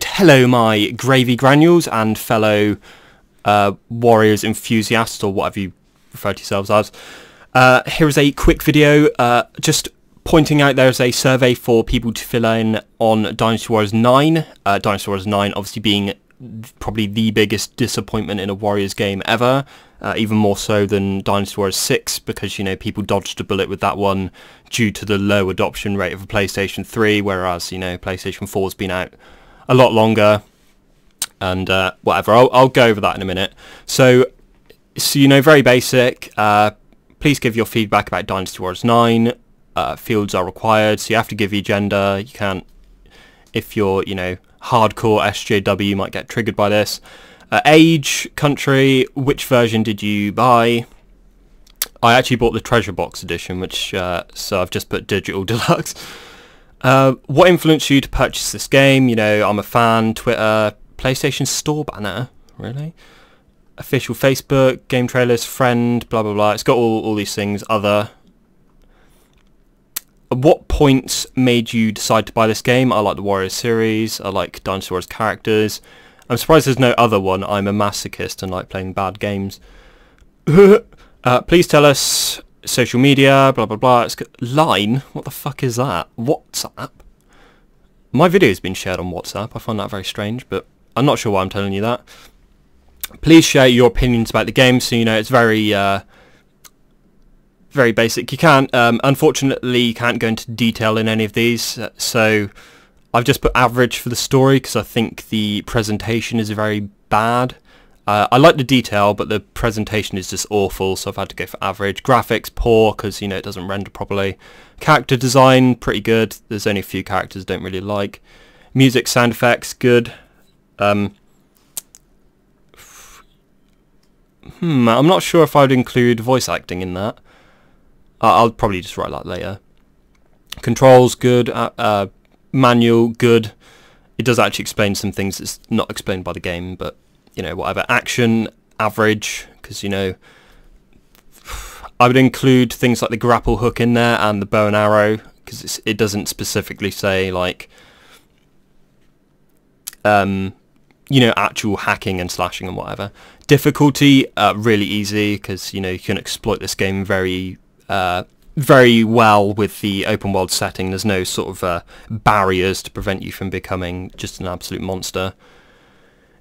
Hello my gravy granules and fellow Warriors enthusiasts, or whatever you refer to yourselves as. Here is a quick video just pointing out there's a survey for people to fill in on Dynasty Warriors 9. Dynasty Warriors 9 obviously being probably the biggest disappointment in a Warriors game ever, even more so than Dynasty Warriors 6, because, you know, people dodged a bullet with that one due to the low adoption rate of a PlayStation 3, whereas, you know, PlayStation 4 has been out a lot longer, and whatever, I'll go over that in a minute. So you know, very basic, please give your feedback about Dynasty Warriors 9. Fields are required, so you have to give your gender. You can't, if you're, you know, hardcore SJW, you might get triggered by this. Age, country, which version did you buy? I actually bought the Treasure Box edition, which, so I've just put Digital Deluxe. What influenced you to purchase this game? You know, I'm a fan. Twitter, PlayStation Store banner, really? Official Facebook, game trailers, friend, blah blah blah. It's got all these things. Other. What points made you decide to buy this game? I like the Warriors series. I like Dynasty Warriors characters. I'm surprised there's no other one. I'm a masochist and like playing bad games. Please tell us social media, blah blah blah. It's line. What the fuck is that? WhatsApp. My video has been shared on WhatsApp. I find that very strange, but I'm not sure why I'm telling you that. Please share your opinions about the game. So you know, it's very very basic. You can't, unfortunately, you can't go into detail in any of these. So I've just put average for the story because I think the presentation is very bad. I like the detail, but the presentation is just awful, so I've had to go for average. Graphics, poor, because, you know, it doesn't render properly. Character design, pretty good. There's only a few characters I don't really like. Music, sound effects, good. I'm not sure if I'd include voice acting in that. I'll probably just write that later. Controls, good. Manual, good. It does actually explain some things that's not explained by the game, but, you know, whatever. Action, average, because, you know, I would include things like the grapple hook in there and the bow and arrow, because it doesn't specifically say, like, you know, actual hacking and slashing and whatever. Difficulty, really easy, because, you know, you can exploit this game very well with the open world setting. There's no sort of barriers to prevent you from becoming just an absolute monster.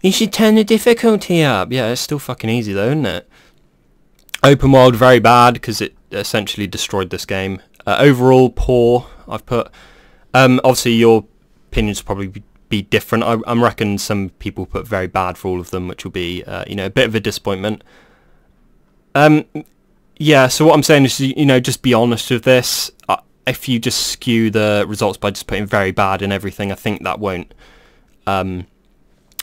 You should turn the difficulty up. Yeah, it's still fucking easy though, isn't it? Open world, very bad, because it essentially destroyed this game. Overall, poor, I've put. Obviously, your opinions will probably be different. I reckon some people put very bad for all of them, which will be, you know, a bit of a disappointment. Yeah, so what I'm saying is, you know, just be honest with this. If you just skew the results by just putting very bad in everything, I think that won't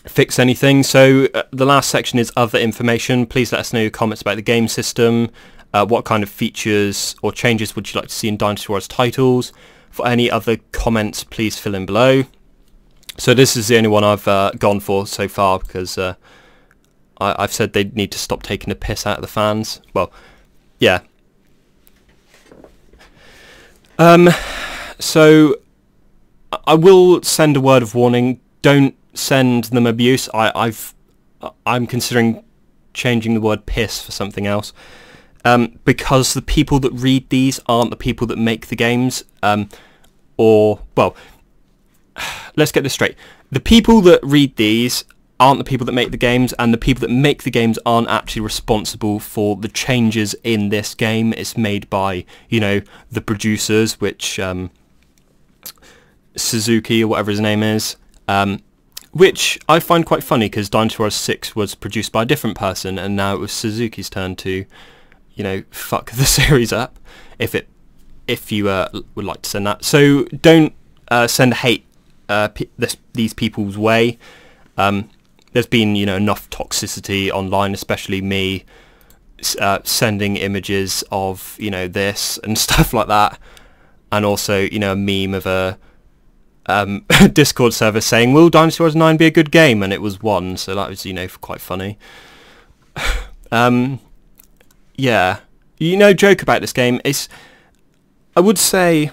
fix anything. So the last section is other information. Please let us know your comments about the game system. What kind of features or changes would you like to see in Dynasty Warriors titles? For any other comments, please fill in below. So this is the only one I've gone for so far, because I've said they need to stop taking the piss out of the fans. Well, yeah. So I will send a word of warning. Don't send them abuse. I'm considering changing the word piss for something else, because the people that read these aren't the people that make the games. Or, well, let's get this straight. The people that read these aren't the people that make the games, and the people that make the games aren't actually responsible for the changes in this game. It's made by, you know, the producers, which Suzuki or whatever his name is, which I find quite funny, because Dynasty Warriors 6 was produced by a different person, and now it was Suzuki's turn to, you know, fuck the series up, if you would like to send that. So don't send hate these people's way. There's been, you know, enough toxicity online, especially me sending images of, you know, this and stuff like that, and also, you know, a meme of a Discord server saying, will Dynasty Warriors 9 be a good game? And it was 1, so that was, you know, quite funny. Yeah, you know, joke about this game is, I would say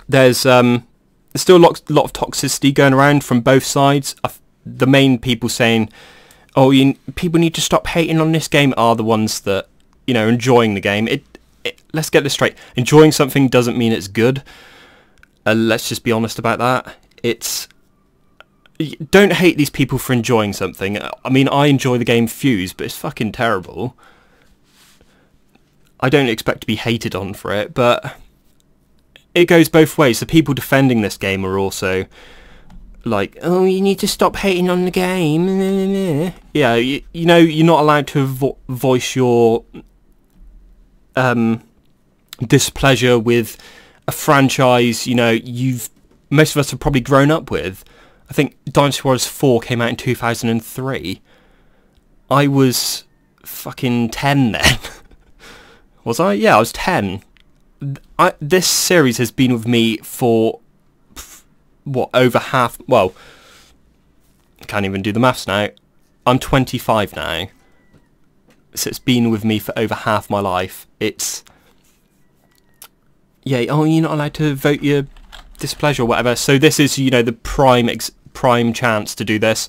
there's there's still a lot of toxicity going around from both sides. The main people saying, oh, people need to stop hating on this game are the ones that, you know, enjoying the game. Let's get this straight. Enjoying something doesn't mean it's good. Let's just be honest about that. Don't hate these people for enjoying something. I mean, I enjoy the game Fuse, but it's fucking terrible. I don't expect to be hated on for it, but it goes both ways. The people defending this game are also like, oh, you need to stop hating on the game. Yeah, you know, you're not allowed to voice your displeasure with a franchise, you know, most of us have probably grown up with. I think Dynasty Warriors 4 came out in 2003. I was fucking 10 then. Was I? Yeah, I was 10. This series has been with me for, what, over half... Well, I can't even do the maths now. I'm 25 now. So it's been with me for over half my life. It's... Yeah, oh, you're not allowed to vote your displeasure or whatever. So this is, you know, the prime chance to do this.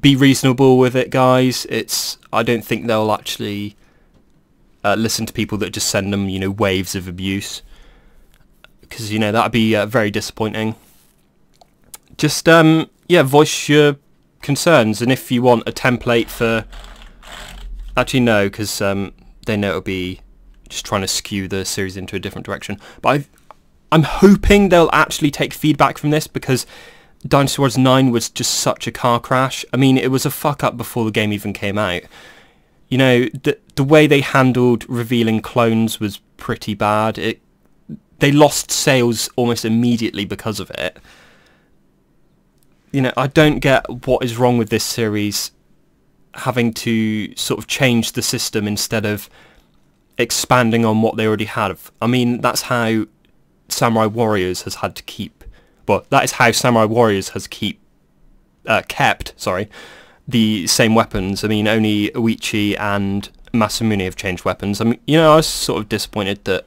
Be reasonable with it, guys. I don't think they'll actually listen to people that just send them, you know, waves of abuse, because, you know, that'd be very disappointing. Just yeah, voice your concerns, and if you want a template for, actually no, because they know it'll be just trying to skew the series into a different direction. But I'm hoping they'll actually take feedback from this, because Dynasty Warriors 9 was just such a car crash. I mean, it was a fuck up before the game even came out. You know, the way they handled revealing clones was pretty bad. They lost sales almost immediately because of it. You know, I don't get what is wrong with this series having to sort of change the system instead of expanding on what they already have. I mean, that's how Samurai Warriors has had to keep... Well, that is how Samurai Warriors has kept, sorry, the same weapons. I mean, only Uichi and Masamune have changed weapons. I mean, you know, I was sort of disappointed that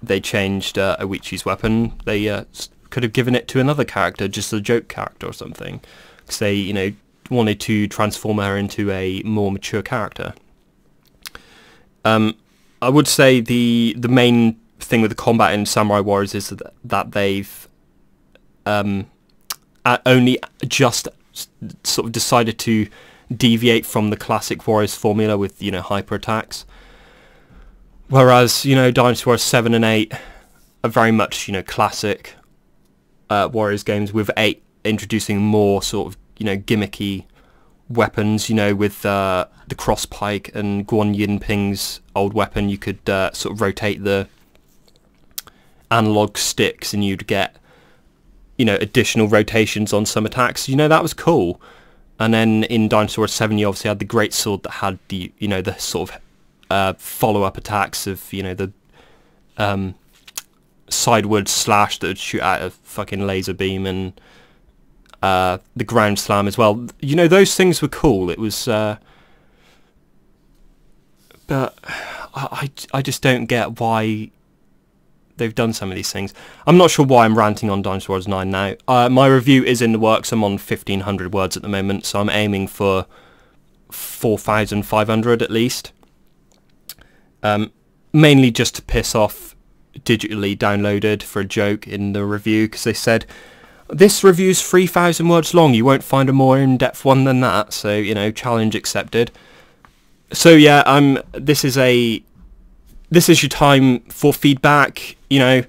they changed Uichi's weapon. They could have given it to another character, just a joke character or something, because they, you know, wanted to transform her into a more mature character. I would say the main thing with the combat in Samurai Warriors is that they've only just sort of decided to deviate from the classic Warriors formula with, you know, hyper attacks, whereas, you know, Dynasty Warriors 7 and 8 are very much, you know, classic Warriors games, with 8 introducing more sort of, you know, gimmicky weapons. You know, with the cross pike and Guan Yinping's old weapon, you could sort of rotate the analog sticks and you'd get, you know, additional rotations on some attacks. You know, that was cool. And then in Dynasty Warriors 7 you obviously had the great sword that had the, you know, the sort of follow-up attacks of, you know, the sideward slash that would shoot out a fucking laser beam, and the ground slam as well. You know, those things were cool. It was but I just don't get why they've done some of these things. I'm not sure why I'm ranting on Dynasty Warriors 9 now. My review is in the works. I'm on 1,500 words at the moment, so I'm aiming for 4,500 at least. Mainly just to piss off Digitally Downloaded for a joke in the review, because they said, this review's 3,000 words long, you won't find a more in-depth one than that. So, you know, challenge accepted. So yeah, this is your time for feedback. You know,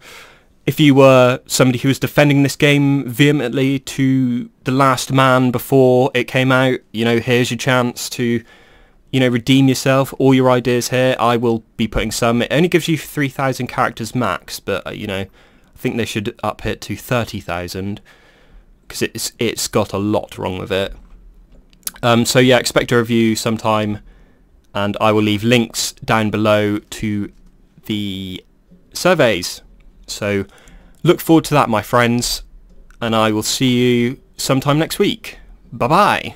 if you were somebody who was defending this game vehemently to the last man before it came out, you know, here's your chance to, you know, redeem yourself. All your ideas here. I will be putting some. It only gives you 3,000 characters max, but you know, I think they should up it to 30,000, because it's got a lot wrong with it. So yeah, expect a review sometime, and I will leave links down below to the surveys. So look forward to that, my friends, and I will see you sometime next week. Bye bye.